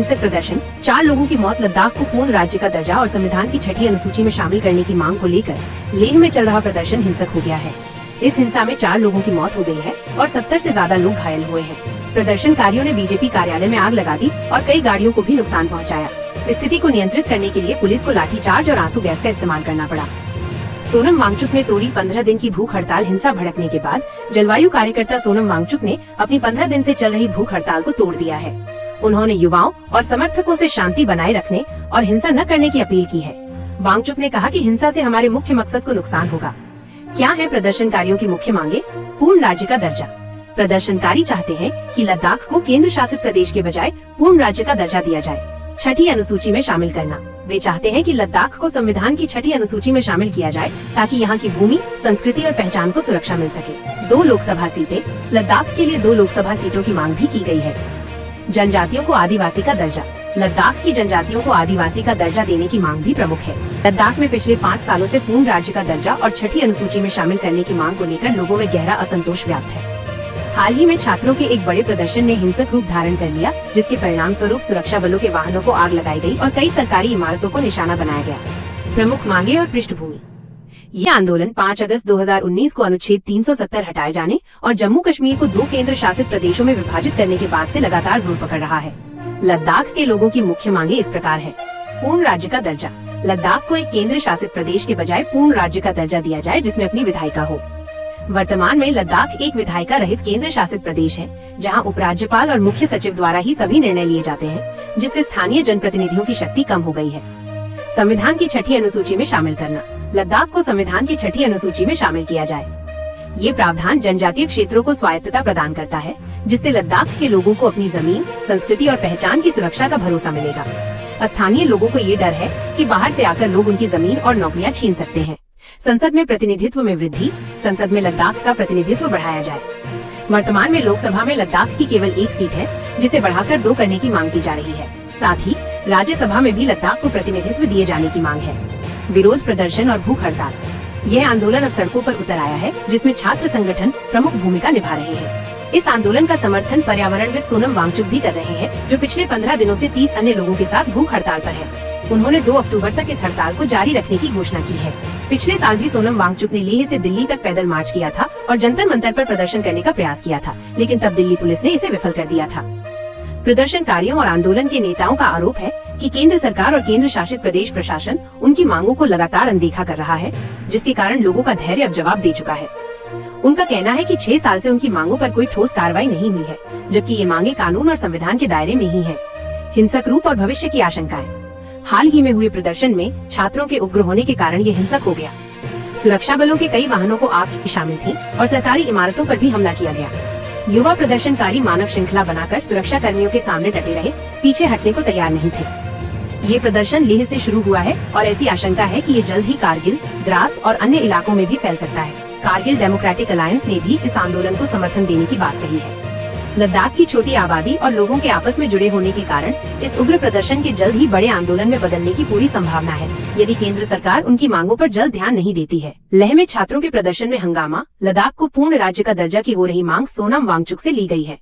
हिंसक प्रदर्शन, 4 लोगों की मौत। लद्दाख को पूर्ण राज्य का दर्जा और संविधान की 6ठी अनुसूची में शामिल करने की मांग को लेकर लेह में चल रहा प्रदर्शन हिंसक हो गया है। इस हिंसा में 4 लोगों की मौत हो गई है और 70 से ज्यादा लोग घायल हुए हैं। प्रदर्शनकारियों ने बीजेपी कार्यालय में आग लगा दी और कई गाड़ियों को भी नुकसान पहुंचाया। स्थिति को नियंत्रित करने के लिए पुलिस को लाठीचार्ज और आंसू गैस का इस्तेमाल करना पड़ा। सोनम वांगचुक ने तोड़ी 15 दिन की भूख हड़ताल। हिंसा भड़कने के बाद जलवायु कार्यकर्ता सोनम वांगचुक ने अपनी 15 दिन से चल रही भूख हड़ताल को तोड़ दिया है। उन्होंने युवाओं और समर्थकों से शांति बनाए रखने और हिंसा न करने की अपील की है। वांगचुक ने कहा कि हिंसा से हमारे मुख्य मकसद को नुकसान होगा। क्या है प्रदर्शनकारियों की मुख्य मांगे? पूर्ण राज्य का दर्जा। प्रदर्शनकारी चाहते हैं कि लद्दाख को केंद्र शासित प्रदेश के बजाय पूर्ण राज्य का दर्जा दिया जाए। 6ठी अनुसूची में शामिल करना। वे चाहते हैं कि लद्दाख को संविधान की 6ठी अनुसूची में शामिल किया जाए ताकि यहाँ की भूमि, संस्कृति और पहचान को सुरक्षा मिल सके। 2 लोकसभा सीटें। लद्दाख के लिए 2 लोकसभा सीटों की मांग भी की गई है। जनजातियों को आदिवासी का दर्जा। लद्दाख की जनजातियों को आदिवासी का दर्जा देने की मांग भी प्रमुख है। लद्दाख में पिछले 5 सालों से पूर्ण राज्य का दर्जा और 6ठी अनुसूची में शामिल करने की मांग को लेकर लोगों में गहरा असंतोष व्याप्त है। हाल ही में छात्रों के एक बड़े प्रदर्शन ने हिंसक रूप धारण कर लिया, जिसके परिणाम स्वरूप सुरक्षा बलों के वाहनों को आग लगाई गई और कई सरकारी इमारतों को निशाना बनाया गया। प्रमुख मांगे और पृष्ठभूमि। ये आंदोलन 5 अगस्त 2019 को अनुच्छेद 370 हटाए जाने और जम्मू कश्मीर को 2 केंद्र शासित प्रदेशों में विभाजित करने के बाद से लगातार जोर पकड़ रहा है। लद्दाख के लोगों की मुख्य मांगे इस प्रकार है। पूर्ण राज्य का दर्जा। लद्दाख को एक केंद्र शासित प्रदेश के बजाय पूर्ण राज्य का दर्जा दिया जाए जिसमें अपनी विधायिका हो। वर्तमान में लद्दाख एक विधायिका रहित केंद्र शासित प्रदेश है, जहां उपराज्यपाल और मुख्य सचिव द्वारा ही सभी निर्णय लिए जाते हैं, जिससे स्थानीय जनप्रतिनिधियों की शक्ति कम हो गई है। संविधान की 6ठी अनुसूची में शामिल करना। लद्दाख को संविधान की 6ठी अनुसूची में शामिल किया जाए। ये प्रावधान जनजातीय क्षेत्रों को स्वायत्तता प्रदान करता है, जिससे लद्दाख के लोगों को अपनी जमीन, संस्कृति और पहचान की सुरक्षा का भरोसा मिलेगा। स्थानीय लोगों को ये डर है कि बाहर से आकर लोग उनकी जमीन और नौकरियां छीन सकते हैं। संसद में प्रतिनिधित्व में वृद्धि। संसद में लद्दाख का प्रतिनिधित्व बढ़ाया जाए। वर्तमान में लोकसभा में लद्दाख की केवल 1 सीट है, जिसे बढ़ाकर 2 करने की मांग की जा रही है। साथ ही राज्यसभा में भी लद्दाख को प्रतिनिधित्व दिए जाने की मांग है। विरोध प्रदर्शन और भूख हड़ताल। यह आंदोलन अब सड़कों पर उतर आया है, जिसमें छात्र संगठन प्रमुख भूमिका निभा रहे हैं। इस आंदोलन का समर्थन पर्यावरणविद सोनम वांगचुक भी कर रहे हैं, जो पिछले 15 दिनों से 30 अन्य लोगों के साथ भूख हड़ताल पर है। उन्होंने 2 अक्टूबर तक इस हड़ताल को जारी रखने की घोषणा की है। पिछले साल भी सोनम वांगचुक ने लेह से दिल्ली तक पैदल मार्च किया था और जंतर मंतर पर प्रदर्शन करने का प्रयास किया था, लेकिन तब दिल्ली पुलिस ने इसे विफल कर दिया था। प्रदर्शनकारियों और आंदोलन के नेताओं का आरोप है कि केंद्र सरकार और केंद्र शासित प्रदेश प्रशासन उनकी मांगों को लगातार अनदेखा कर रहा है, जिसके कारण लोगों का धैर्य अब जवाब दे चुका है। उनका कहना है कि 6 साल से उनकी मांगों पर कोई ठोस कार्रवाई नहीं हुई है, जबकि ये मांगे कानून और संविधान के दायरे में ही है। हिंसक रूप और भविष्य की आशंकाएं। हाल ही में हुए प्रदर्शन में छात्रों के उग्र होने के कारण ये हिंसक हो गया। सुरक्षा बलों के कई वाहनों को आग शामिल थी और सरकारी इमारतों पर भी हमला किया गया। युवा प्रदर्शनकारी मानव श्रृंखला बनाकर सुरक्षा कर्मियों के सामने डटे रहे, पीछे हटने को तैयार नहीं थे। ये प्रदर्शन लेह से शुरू हुआ है और ऐसी आशंका है कि ये जल्द ही कारगिल, द्रास और अन्य इलाकों में भी फैल सकता है। कारगिल डेमोक्रेटिक अलायंस ने भी इस आंदोलन को समर्थन देने की बात कही है। लद्दाख की छोटी आबादी और लोगों के आपस में जुड़े होने के कारण इस उग्र प्रदर्शन के जल्द ही बड़े आंदोलन में बदलने की पूरी संभावना है, यदि केंद्र सरकार उनकी मांगों पर जल्द ध्यान नहीं देती है। लेह में छात्रों के प्रदर्शन में हंगामा। लद्दाख को पूर्ण राज्य का दर्जा की हो रही मांग सोनम वांगचुक से ली गई है।